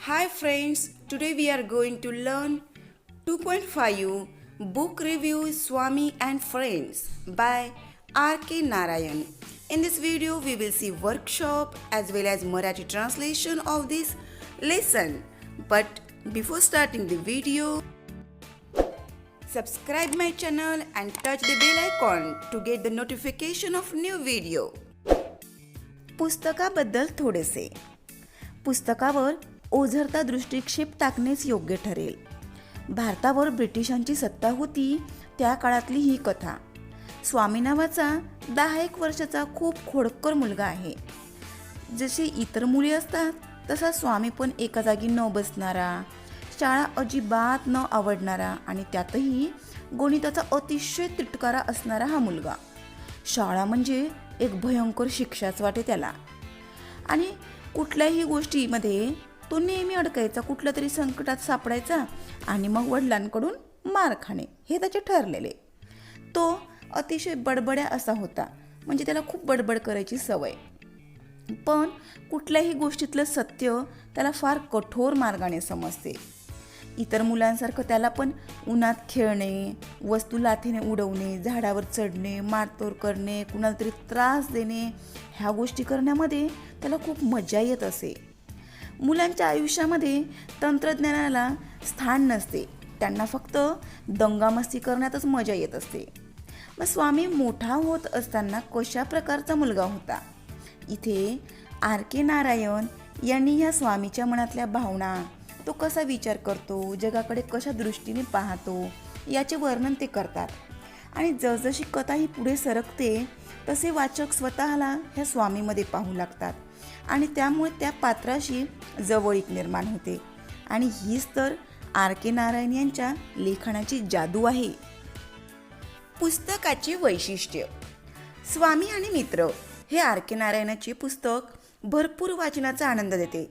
Hi friends, today we are going to learn 2.5 book review Swami and Friends by R.K. Narayan. In this video we will see workshop as well as Marathi translation of this lesson. But before starting the video, subscribe my channel and touch the bell icon to get the notification of new video. पुस्तकाबद्दल थोडेसे. पुस्तकावर ओझरता दृष्टिक्षेप टाकणेच योग्य ठरेल. भारतावर ब्रिटिशांची सत्ता होती त्या काळातली ही कथा. स्वामी नावाचा 10 वर्षाचा खूप खोडकर मुलगा आहे. जसे इतर मुले असतात तसा स्वामी पण एका जागी न बसणारा, शाळा अजिबात न आवडणारा आणि त्यातही गणिताचा अतिशय तिटकारा असणारा हा मुलगा. शाळा म्हणजे एक भयंकर शिक्षाच वाटे त्याला. आणि कुठल्याही गोष्टीमध्ये तो नेहमी अडकायचा, कुठल्या तरी संकटात सापडायचा आणि मग वडिलांकडून मार खाणे हे त्याचे ठरलेले. तो अतिशय बडबड्या असा होता, म्हणजे त्याला खूप बडबड करायची सवय. पण कुठल्याही गोष्टीतलं सत्य त्याला फार कठोर मार्गाने समजते. इतर मुलांसारखं त्याला पण उन्हात खेळणे, वस्तू लाथीने उडवणे, झाडावर चढणे, मारतोर करणे, कुणाला तरी त्रास देणे ह्या गोष्टी करण्यामध्ये त्याला खूप मजा येत असे. मुलांच्या आयुष्यामध्ये तंत्रज्ञानाला स्थान नसते, त्यांना फक्त दंगामस्ती करण्यातच मजा येत असते. मग स्वामी मोठा होत असताना कशा प्रकारचा मुलगा होता? इथे R.K. नारायण यांनी ह्या स्वामीच्या मनातल्या भावना, तो कसा विचार करतो, जगाकडे कशा दृष्टीने पाहतो याचे वर्णन ते करतात. आणि जसजशी कथा ही पुढे सरकते तसे वाचक स्वतःला ह्या स्वामीमध्ये पाहू लागतात आणि त्यामुळे त्या पात्राशी जवळीक निर्माण होते. आणि हीच तर R.K. नारायण यांच्या लेखनाची जादू आहे. पुस्तकाचे वैशिष्ट्य. स्वामी आणि मित्र हे R.K. नारायणाचे पुस्तक भरपूर वाचनाचा आनंद देते.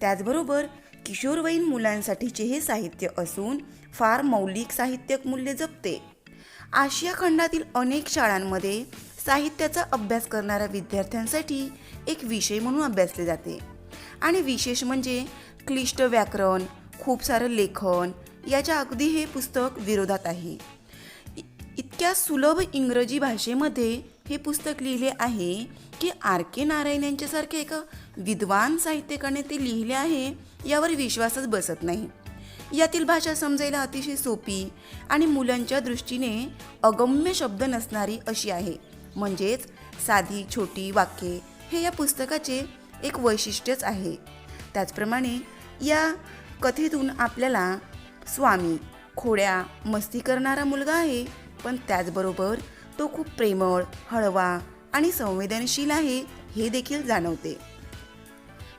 त्याचबरोबर किशोरवयीन मुलांसाठीचे हे साहित्य असून फार मौलिक साहित्यिक मूल्य जपते. आशिया खंडातील अनेक शाळांमध्ये साहित्याचा अभ्यास करणाऱ्या विद्यार्थ्यांसाठी एक विषय म्हणून अभ्यासले जाते. आणि विशेष म्हणजे क्लिष्ट व्याकरण, खूप सारं लेखन याच्या अगदी हे पुस्तक विरोधात आहे. इतक्या सुलभ इंग्रजी भाषेमध्ये हे पुस्तक लिहिले आहे की R.K. नारायण यांच्यासारखे एका विद्वान साहित्यिकाने ते लिहिले आहे यावर विश्वासच बसत नाही. यातील भाषा समजायला अतिशय सोपी आणि मुलांच्या दृष्टीने अगम्य शब्द नसणारी अशी आहे. म्हणजेच साधी छोटी वाक्ये हे या पुस्तकाचे एक वैशिष्ट्यच आहे. त्याचप्रमाणे या कथेतून आपल्याला स्वामी खोड्या मस्ती करणारा मुलगा आहे, पण त्याचबरोबर तो खूप प्रेमळ, हळवा आणि संवेदनशील आहे हे देखील जाणवते.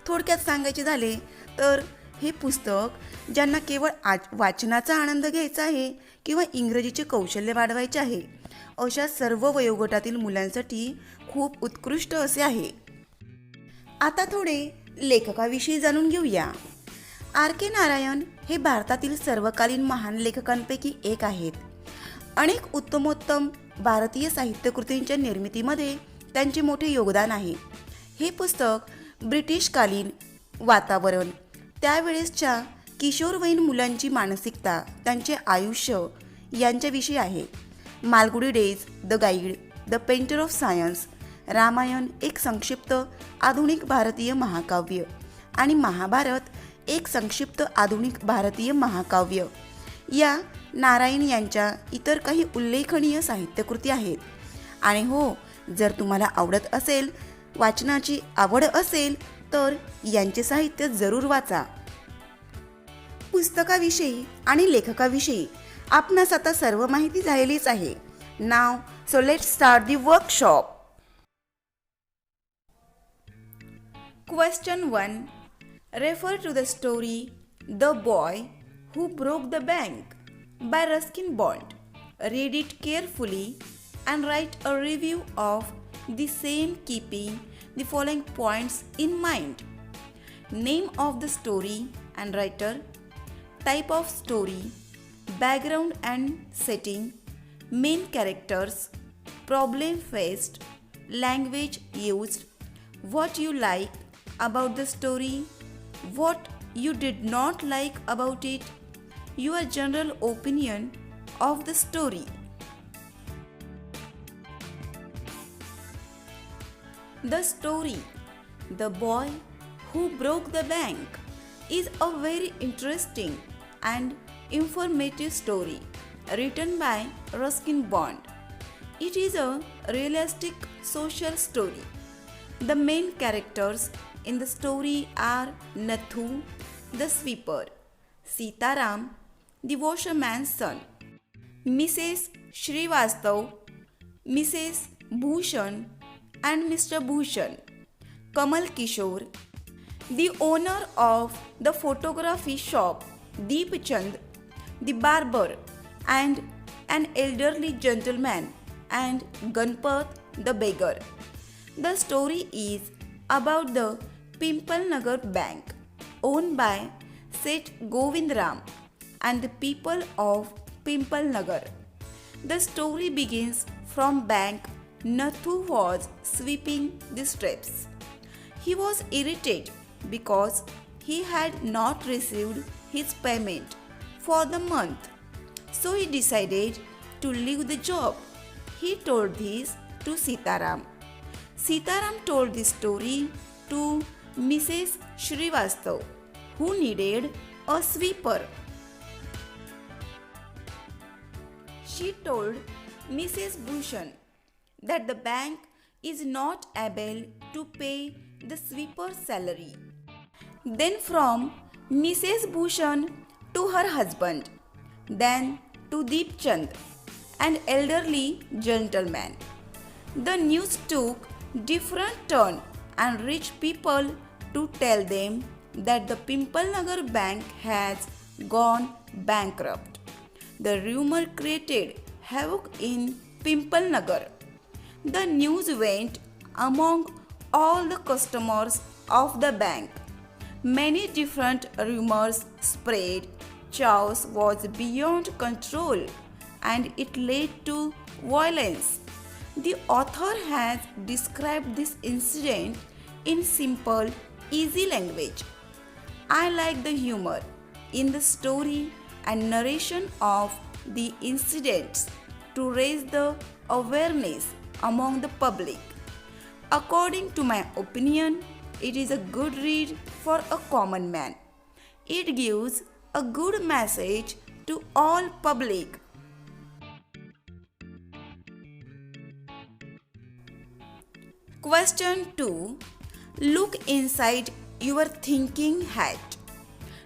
थोडक्यात सांगायचे झाले तर हे पुस्तक ज्यांना केवळ वाचनाचा आनंद घ्यायचा आहे किंवा इंग्रजीचे कौशल्य वाढवायचे आहे अशा सर्व वयोगटातील मुलांसाठी खूप उत्कृष्ट असे आहे. आता थोडे लेखकाविषयी जाणून घेऊया. R.K. नारायण हे भारतातील सर्वकालीन महान लेखकांपैकी एक आहेत. अनेक उत्तमोत्तम भारतीय साहित्यकृतींच्या निर्मितीमध्ये त्यांचे मोठे योगदान आहे. हे पुस्तक ब्रिटिशकालीन वातावरण, त्यावेळेसच्या किशोरवयीन मुलांची मानसिकता, त्यांचे आयुष्य यांच्याविषयी आहे. Malgudi days, the guide, the painter of science, Ramayana एक संक्षिप्त आधुनिक भारतीय महाकाव्य आणि महाभारत एक संक्षिप्त आधुनिक भारतीय महाकाव्य या नारायण यांच्या इतर काही उल्लेखनीय साहित्यकृती आहेत. आणि हो, जर तुम्हाला आवडत असेल, वाचनाची आवड असेल तर यांचे साहित्य जरूर वाचा. पुस्तकाविषयी आणि लेखकाविषयी आपणास आता सर्व माहिती झालेलीच आहे. नाव so let's start the workshop. Question 1. Refer to the story The Boy Who Broke the Bank by Ruskin Bond. Read it carefully and write a review of the same keeping the following points in mind. Name of the story and writer, type of story, background and setting, main characters, problem faced, language used, what you like about the story, what you did not like about it, your general opinion of the story. The story, The Boy Who Broke the Bank, is a very interesting and informative story written by Ruskin Bond. It is a realistic social story. The main characters in the story are Nathu, the sweeper, Sitaram, the washerman's son, Mrs. Srivastav, Mrs. Bhushan, and Mr. Bhushan, Kamal Kishore, the owner of the photography shop, Deep Chand, the barber, and an elderly gentleman, and Ganpat the beggar. The story is about the Pimple Nagar Bank, owned by Seth Govindram and the people of Pimple Nagar. The story begins from bank. Nathu was sweeping the steps. He was irritated because he had not received his payment for the month. So he decided to leave the job. He told this to Sitaram. Sitaram told this story to Mrs. Srivastav, who needed a sweeper. She told Mrs. Bhushan that the bank is not able to pay the sweeper's salary. Then from Mrs. Bhushan to her husband, then to Deep Chand, an elderly gentleman. The news took different turn and reached people to tell them that the Pimple Nagar Bank has gone bankrupt. The rumor created havoc in Pimple Nagar. The news went among all the customers of the bank. Many different rumors spread. Chaos was beyond control and it led to violence. The author has described this incident in simple, easy language. I like the humor in the story and narration of the incidents to raise the awareness among the public. According to my opinion, it is a good read for a common man. It gives a good message to all public. Question 2. Look inside your thinking hat.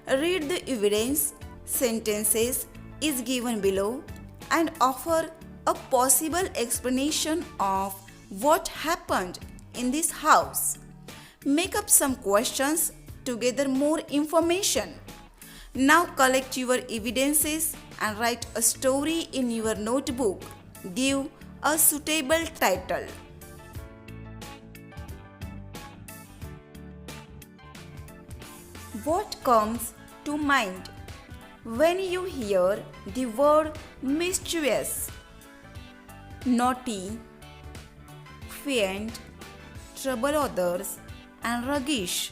Read the evidence, sentences is given below and offer a possible explanation of what happened in this house. Make up some questions to gather more information. Now collect your evidences and write a story in your notebook. Give a suitable title. What comes to mind when you hear the word mischievous, naughty, feigned, trouble others, and roguish?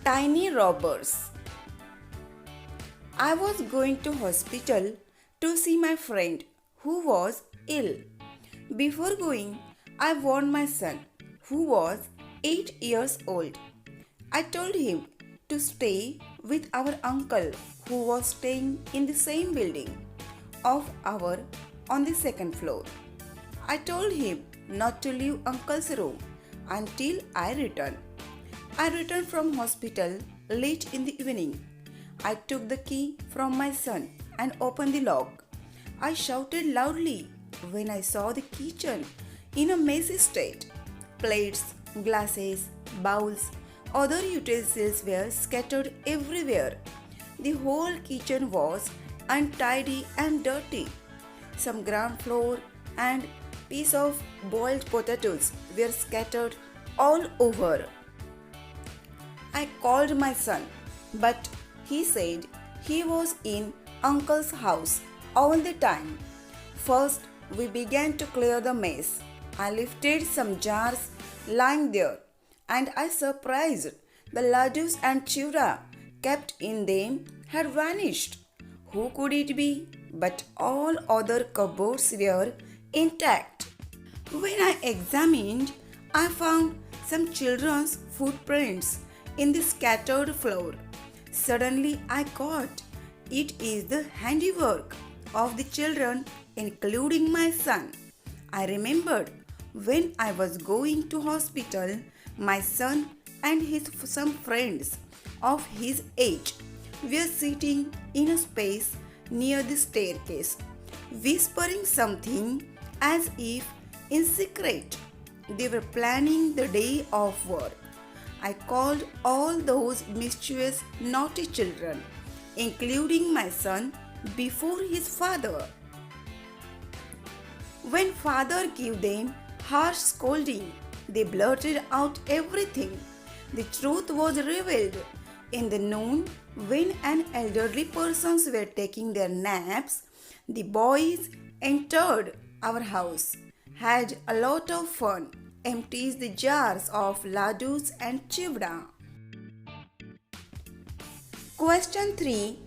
Tiny robbers. I was going to hospital to see my friend who was ill. Before going, I warned my son, who was 8 years old. I told him to stay with our uncle who was staying in the same building of our on the second floor. I told him not to leave uncle's room until I returned. I returned from hospital late in the evening. I took the key from my son and opened the lock. I shouted loudly when I saw the kitchen in a messy state. Plates, glasses, bowls, other utensils were scattered everywhere. The whole kitchen was untidy and dirty. Some ground flour and piece of boiled potatoes were scattered all over. I called my son, but he said he was in uncle's house all the time. First, we began to clear the mess. I lifted some jars lying there. and I surprised. The laddus and chura kept in them had vanished. Who could it be? But all other cupboards were intact. When I examined, I found some children's footprints in the scattered floor. Suddenly, I caught it is the handiwork of the children, including my son. I remembered when I was going to hospital, my son and some friends of his age were sitting in a space near the staircase, whispering something as if in secret. They were planning the day of work. I called all those mischievous, naughty children, including my son, before his father. When father gave them harsh scolding, they blurted out everything. The truth was revealed. In the noon, when an elderly persons were taking their naps, the boys entered our house, had a lot of fun, emptied the jars of laddus and chivda. Question 3.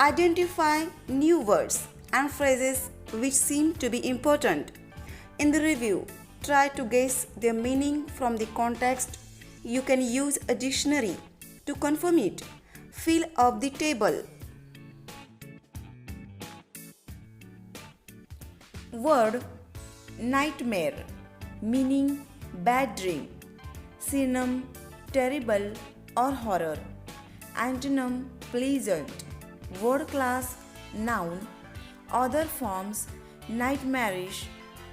Identify new words and phrases which seem to be important. In the review, try to guess their meaning from the context. You can use a dictionary to confirm it. Fill up the table. Word nightmare, meaning bad dream. Synonym terrible or horror. Antonym pleasant. Word class noun. Other forms nightmarish.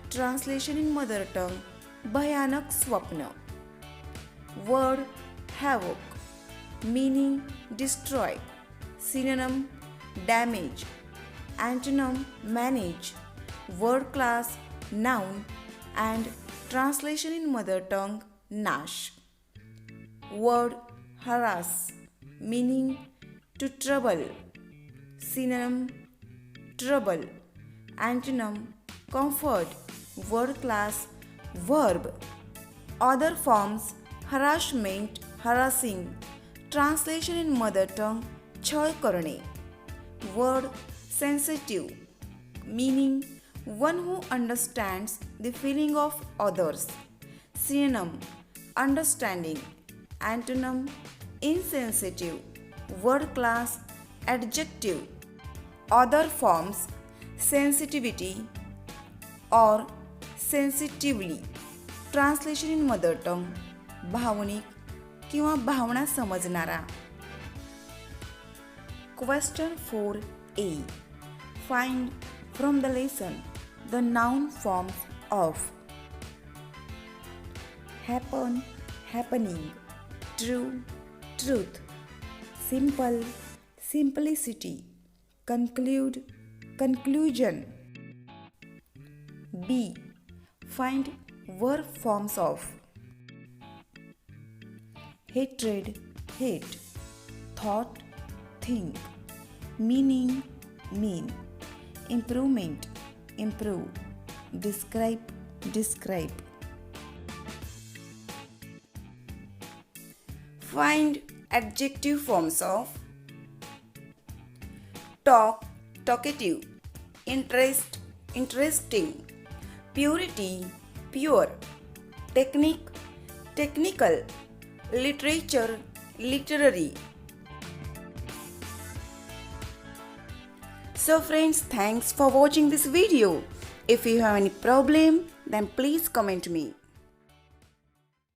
Translation in mother tongue भयानक स्वप्न. Word havoc, meaning destroy. Synonym damage. Antonym manage. Word class noun and translation in mother tongue nash. Word harass, meaning to trouble. Synonym trouble. Antonym comfort. Word class verb. Other forms harassment, harassing. Translation in mother tongue छळ करणे. Word sensitive, meaning one who understands the feeling of others. Synonym understanding. Antonym insensitive. Word class adjective. Other forms sensitivity or sensitively. Translation in mother tongue भावनिक किंवा भावना समजणारा. Question 4a. Find from the lesson the noun forms of happen, happening, true, truth, simple, simplicity, conclude, conclusion. B. Find verb forms of hatred, hate, thought, think, meaning, mean, improvement, improve, describe, describe. Find adjective forms of talk, talkative, interest, interesting, purity, pure, technique, technical, literature, literary. So friends, thanks for watching this video. If you have any problem, then please comment me.